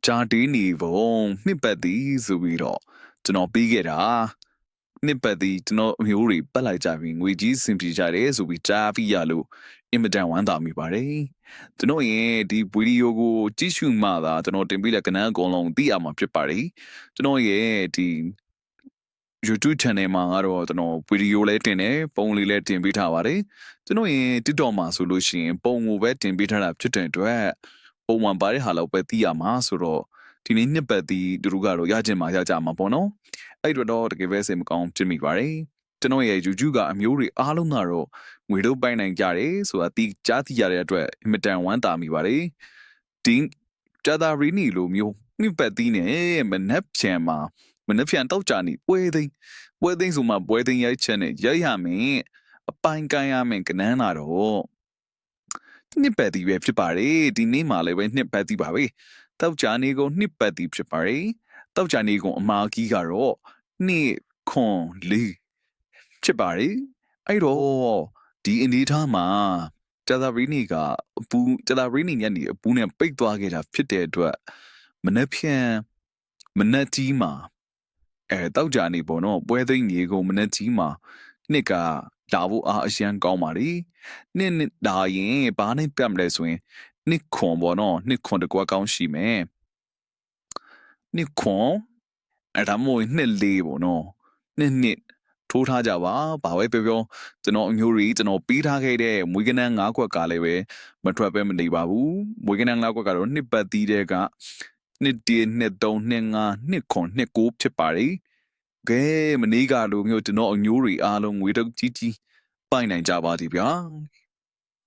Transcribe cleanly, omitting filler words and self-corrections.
ဂျာတီနီဘုံနှစ်ပတ်သည်ဆိုပြီးတော့ကျွန်တော်ပြီးခဲ့တာနှစ်ပတ်သည်ကျွန်တော်အမျိုးတွေပတ်လိုက်ကြပြီးငွေကြီးစင်ပြေကြတယ်ဆိုပြီးကြားပြီးရလို့အင်မတန်ဝမ်းသာမိပါတယ်ကျွန်တော်ရဲ့ဒီဗီဒီယိုကိုကြည့်ရှုမှသာကျွန်တော်တင်ပြတဲ့ကဏ္ဍအကုန်လုံးသိရမှာဖြစ်ပါတယ်ကျွန်တော်ရဲ့ဒီ YouTube channel မှာကတော့ကျွန်တော်ဗီဒီယိုလည်းတင်တယ်ပုံလေးလည်းတင်ပေးထားပါတယ်ကျွန်တော်ရဲ့ TikTok မှာဆိုလို့ရှိရင်ပုံကိုပဲတင်ပေးထားတာဖြစ်တဲ့အတွက်ပုံမှန်ပါတဲ့ဟာလောက်ပဲသိရမှာဆိုတော့ဒီနေ့နှစ်ပတ်ဒီသူတို့ကတော့ရကျင်မှာရကြမှာပေါ့နော်အဲ့တော့တကယ်ပဲစိတ်မကောင်းဖြစ်မိပါတယ်ကျွန်တော်ရဲ့ YouTube ကအမျိုးတွေအားလုံးကတော့ငွေတို့ပိုင်နိုင်ကြတယ်ဆိုတာဒီကြားသိရတဲ့အတွက်အင်မတန်ဝမ်းသာမိပါတယ်ဒီဂျာတာရီနီလိုမျိုးနှစ်ပတ်ဒီနဲ့မနှက်ဖြန်မှာမနှက်ဖြန်တောက်ကြနေပွဲသိမ်းဆိုမှပွဲသိမ်းရိုက်ချက်နဲ့ရိုက်ရမယ်အပိုင်ကိုင်းရမယ်ကနန်းလာတော့နှစ်ပတ်ဒီပဲဖြစ်ပါတယ်ဒီနေ့မှလည်းပဲနှစ်ပတ်ဒီပါပဲတောက်ကြနေကိုနှစ်ပတ်ဒီဖြစ်ပါတယ်တောက်ကြနေကိုအမာကြီးကတော့နှစ်ခွန်လေးဖြစ်ပါတယ်အဲ့တော့ဒီအနေထားမှာဂျာတာရီနီကအပူဂျာတာရီနီညနေအပူနဲ့ပိတ်သွားခဲ့တာဖြစ်တဲ့အတွက်မနှက်ဖြန်မနှက်ကြီးမှာတောက်ကြနေပေါ့နော်ပွဲသိမ်းနေကိုမနှက်ကြီးမှာနှစ်ကလာဖို့အားအရန်ကောင်းပါလေနှစ်ဒါရင်ဘာနဲ့ပြတ်မလဲဆိုရင်နှစ်ခွန်ပေါ့နော်နှစ်ခွန်တကွာကောင်းရှိမယ်နှစ်ခွန်အဲ့ဒါမို့နှစ်လေးပေါ့နော်နှစ်ထိုးထားကြပါဘာပဲပြောပြောကျွန်တော်အမျိုးကြီးကျွန်တော်ပေးထားခဲ့တဲ့မွေးကနန်း၅ခွက်ကလည်းပဲမထွက်ပဲမနေပါဘူးမွေးကနန်း၅ခွက်ကတော့နှစ်ပတ်သီးတဲ့ကနှစ်တည်းနှစ်သုံးနှစ်ငါနှစ်ခွန်နှစ်ကိုဖြစ်ပါတယ်ကဲမနေ့ကလိုမျိုးကျွန်တော်အမျိုးတွေအားလုံးငွေတော့ကြီးပိုင်နိုင်ကြပါသည်ဗျာ